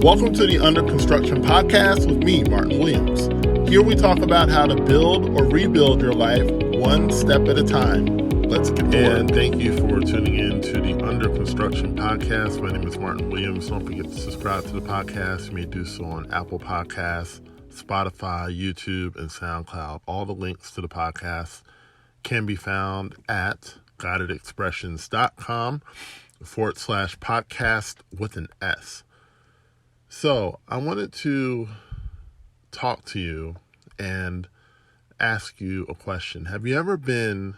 Welcome to the Under Construction Podcast with me, Martin Williams. Here we talk about how to build or rebuild your life one step at a time. Let's get going. And thank you for tuning in to the Under Construction Podcast. My name is Martin Williams. Don't forget to subscribe to the podcast. You may do so on Apple Podcasts, Spotify, YouTube, and SoundCloud. All the links to the podcast can be found at guidedexpressions.com/podcast with an S. So I wanted to talk to you and ask you a question. Have you ever been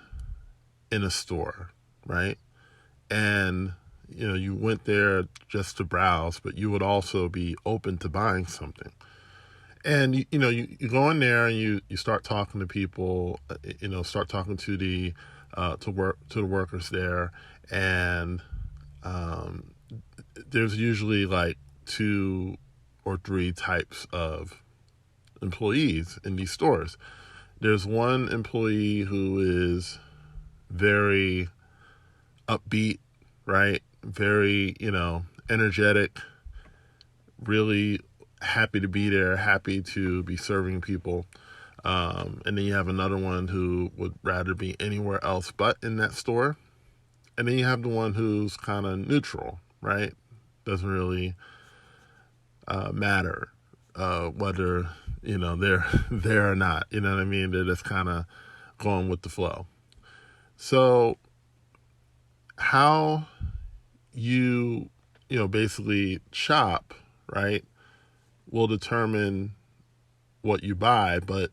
in a store, right? And, you went there just to browse, but you would also be open to buying something. And, you go in there and you start talking to people, start talking to the workers there. And there's usually like 2 or 3 types of employees in these stores. There's one employee who is very upbeat, right? Very, energetic, really happy to be there, happy to be serving people. And then you have another one who would rather be anywhere else but in that store. And then you have the one who's kind of neutral, right? Doesn't really matter whether they're there or not. You know what I mean? They're just kind of going with the flow. So how you basically shop, right, will determine what you buy, but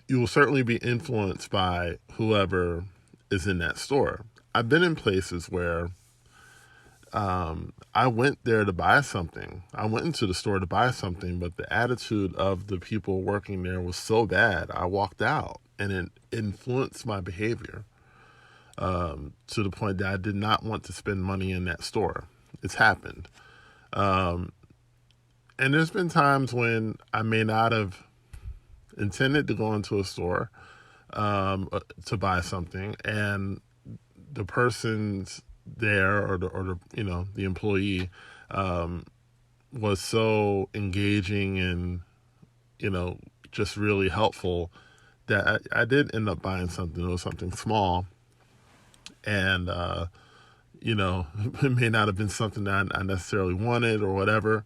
you will certainly be influenced by whoever is in that store. I've been in places where I went there to buy something. I went into the store to buy something, but the attitude of the people working there was so bad, I walked out, and it influenced my behavior to the point that I did not want to spend money in that store. It's happened. And there's been times when I may not have intended to go into a store to buy something, and the person's there or the employee was so engaging and just really helpful that I did end up buying something. It was something small, and it may not have been something that I necessarily wanted or whatever,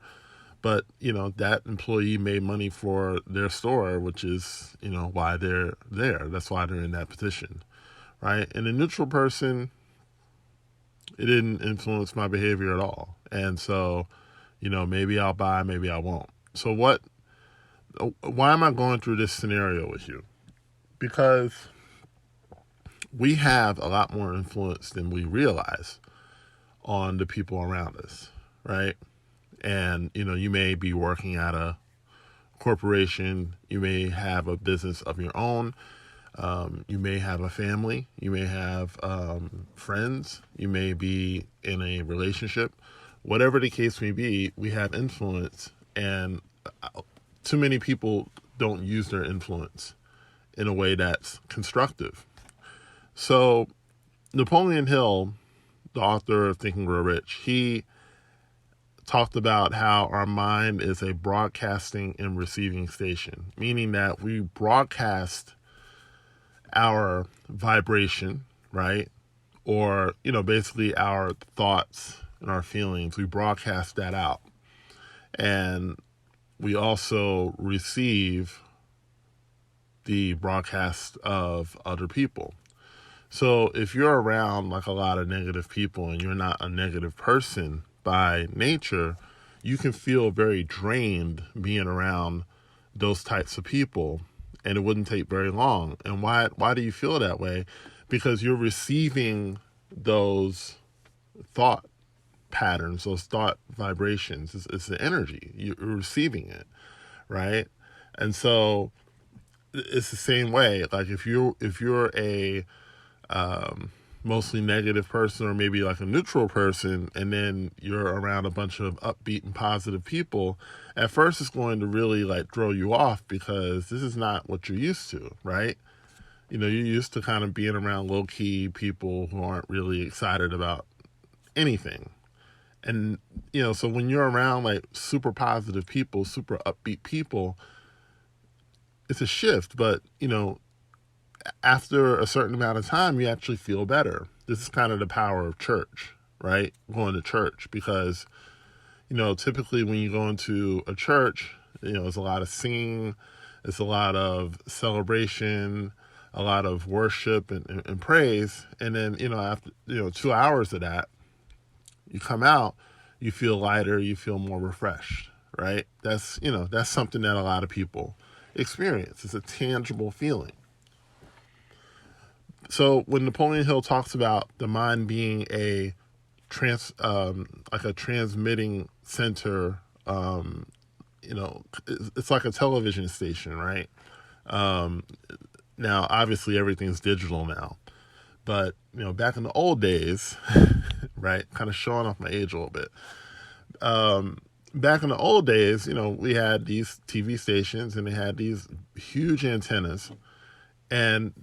but that employee made money for their store, which is why they're there. That's why they're in that position, right? And a neutral person, it didn't influence my behavior at all. And so, maybe I'll buy, maybe I won't. So why am I going through this scenario with you? Because we have a lot more influence than we realize on the people around us, right? And, you may be working at a corporation, you may have a business of your own, you may have a family, you may have friends, you may be in a relationship. Whatever the case may be, we have influence, and too many people don't use their influence in a way that's constructive. So Napoleon Hill, the author of Think and Grow Rich, he talked about how our mind is a broadcasting and receiving station, meaning that we broadcast our vibration, right? Or, basically our thoughts and our feelings. We broadcast that out. And we also receive the broadcast of other people. So if you're around like a lot of negative people and you're not a negative person by nature, you can feel very drained being around those types of people. And it wouldn't take very long. And why do you feel that way? Because you're receiving those thought patterns, those thought vibrations. It's the energy. You're receiving it, right? And so it's the same way. Like if you're a mostly negative person, or maybe like a neutral person, and then you're around a bunch of upbeat and positive people, at first it's going to really like throw you off because this is not what you're used to, right? You're used to kind of being around low-key people who aren't really excited about anything. And, so when you're around like super positive people, super upbeat people, it's a shift. But, after a certain amount of time, you actually feel better. This is kind of the power of church, right? Going to church, because, typically when you go into a church, there's a lot of singing, it's a lot of celebration, a lot of worship and praise. And then, after, 2 hours of that, you come out, you feel lighter, you feel more refreshed, right? That's something that a lot of people experience. It's a tangible feeling. So when Napoleon Hill talks about the mind being like a transmitting center, it's like a television station, right? Now, obviously, everything's digital now, but back in the old days, right? Kind of showing off my age a little bit. Back in the old days, we had these TV stations and they had these huge antennas, and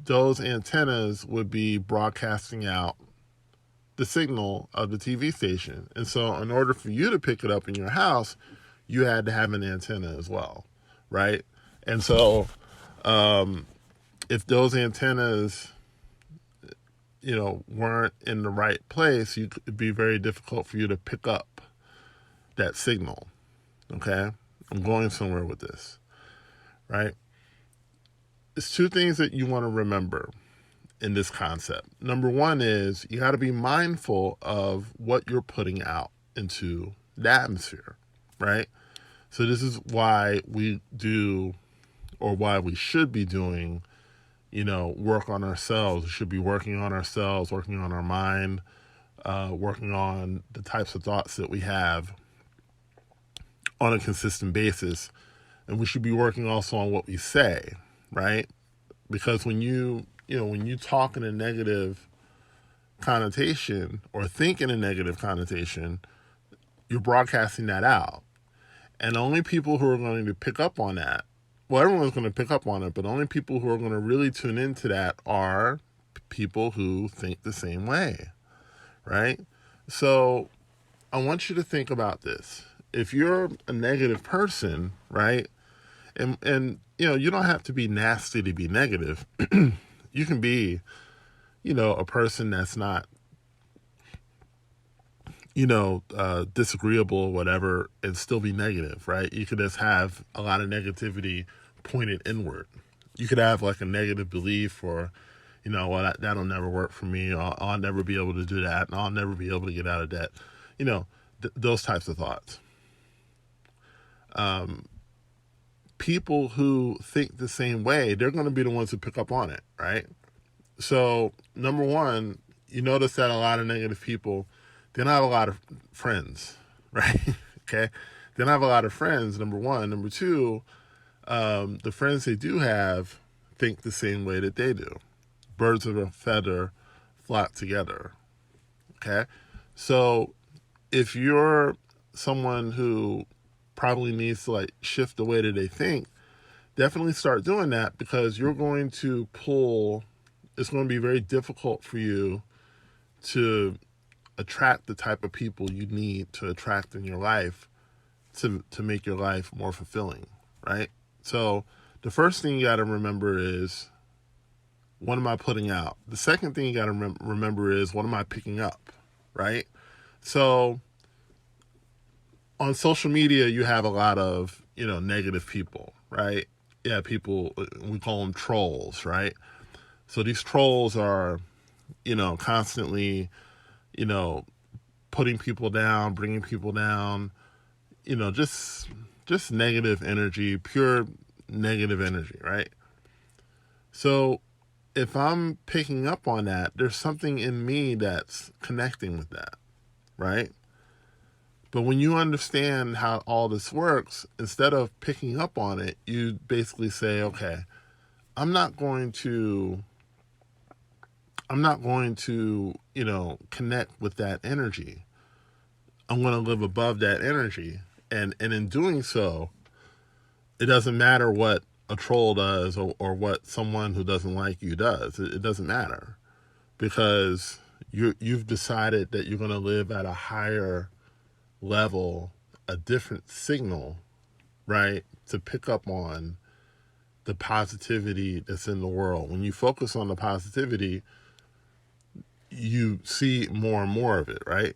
those antennas would be broadcasting out the signal of the TV station. And so in order for you to pick it up in your house, you had to have an antenna as well, right? And so if those antennas, weren't in the right place, it'd be very difficult for you to pick up that signal, okay? I'm going somewhere with this, right? It's two things that you want to remember in this concept. Number one is you got to be mindful of what you're putting out into the atmosphere, right? So this is why we do, or why we should be doing, work on ourselves. We should be working on ourselves, working on our mind, working on the types of thoughts that we have on a consistent basis. And we should be working also on what we say, right? Because when you talk in a negative connotation or think in a negative connotation, you're broadcasting that out. And the only people who are going to pick up on that, well, everyone's going to pick up on it, but the only people who are going to really tune into that are people who think the same way, right? So I want you to think about this. If you're a negative person, right, and you don't have to be nasty to be negative. You can be, a person that's not, disagreeable or whatever, and still be negative, right? You could just have a lot of negativity pointed inward. You could have like a negative belief, or, well, that'll never work for me, or I'll never be able to do that, and I'll never be able to get out of debt. Those types of thoughts. People who think the same way, they're going to be the ones who pick up on it, right? So, number one, you notice that a lot of negative people, they don't have a lot of friends, right? Okay? They don't have a lot of friends, number one. Number two, the friends they do have think the same way that they do. Birds of a feather flock together, okay? So, if you're someone who probably needs to like shift the way that they think, definitely start doing that, because you're going to it's going to be very difficult for you to attract the type of people you need to attract in your life to make your life more fulfilling, right? So the first thing you got to remember is, what am I putting out? The second thing you got to remember is, what am I picking up, right? So on social media, you have a lot of, negative people, right? Yeah, people, we call them trolls, right? So these trolls are, constantly, putting people down, bringing people down, just negative energy, pure negative energy, right? So if I'm picking up on that, there's something in me that's connecting with that, right? But when you understand how all this works, instead of picking up on it, you basically say, okay, I'm not going to, connect with that energy. I'm going to live above that energy. And in doing so, it doesn't matter what a troll does, or what someone who doesn't like you does. It doesn't matter, because You've decided that you're going to live at a higher level, a different signal, right? To pick up on the positivity that's in the world. When you focus on the positivity, you see more and more of it, right?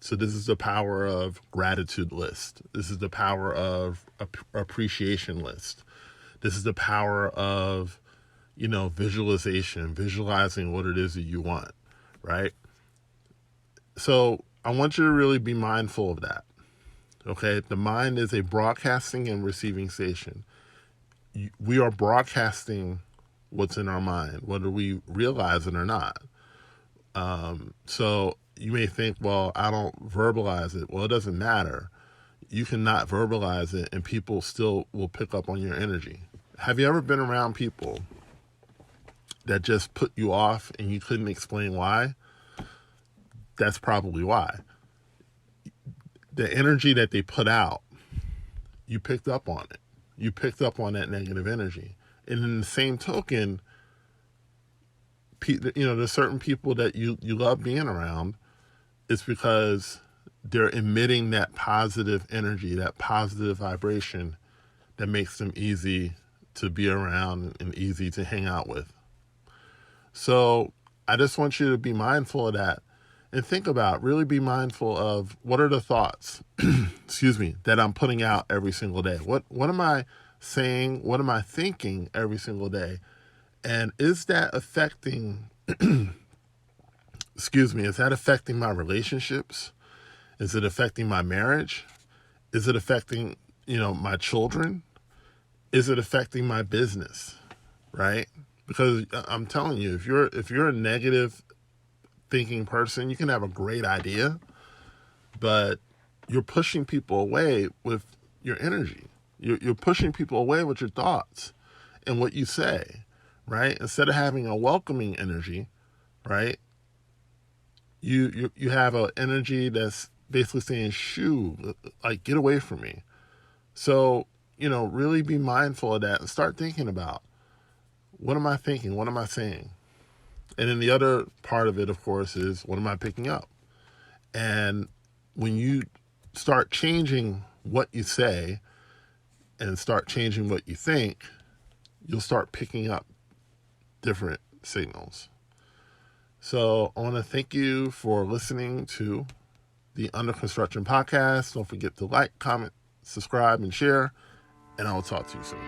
So this is the power of gratitude list. This is the power of appreciation list. This is the power of, visualization, visualizing what it is that you want, right? So I want you to really be mindful of that, okay? The mind is a broadcasting and receiving station. We are broadcasting what's in our mind, whether we realize it or not. So you may think, well, I don't verbalize it. Well, it doesn't matter. You cannot verbalize it and people still will pick up on your energy. Have you ever been around people that just put you off and you couldn't explain why? That's probably why. The energy that they put out, you picked up on it. You picked up on that negative energy. And in the same token, there's certain people that you love being around. It's because they're emitting that positive energy, that positive vibration that makes them easy to be around and easy to hang out with. So I just want you to be mindful of that and really be mindful of what are the thoughts, that I'm putting out every single day. What am I saying? What am I thinking every single day? And is that affecting, is that affecting my relationships? Is it affecting my marriage? Is it affecting, my children? Is it affecting my business? Right? Because I'm telling you, if you're a negative thinking person, you can have a great idea, but you're pushing people away with your energy. You're pushing people away with your thoughts and what you say, right? Instead of having a welcoming energy, right? You have an energy that's basically saying, shoo, like, get away from me. So, really be mindful of that and start thinking about, what am I thinking? What am I saying? And then the other part of it, of course, is what am I picking up? And when you start changing what you say and start changing what you think, you'll start picking up different signals. So I want to thank you for listening to the Under Construction Podcast. Don't forget to like, comment, subscribe, and share. And I will talk to you soon.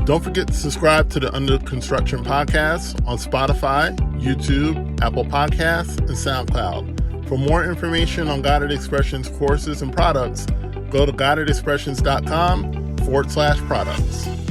Don't forget to subscribe to the Under Construction Podcast on Spotify, YouTube, Apple Podcasts, and SoundCloud. For more information on Guided Expressions courses and products, go to guidedexpressions.com/products.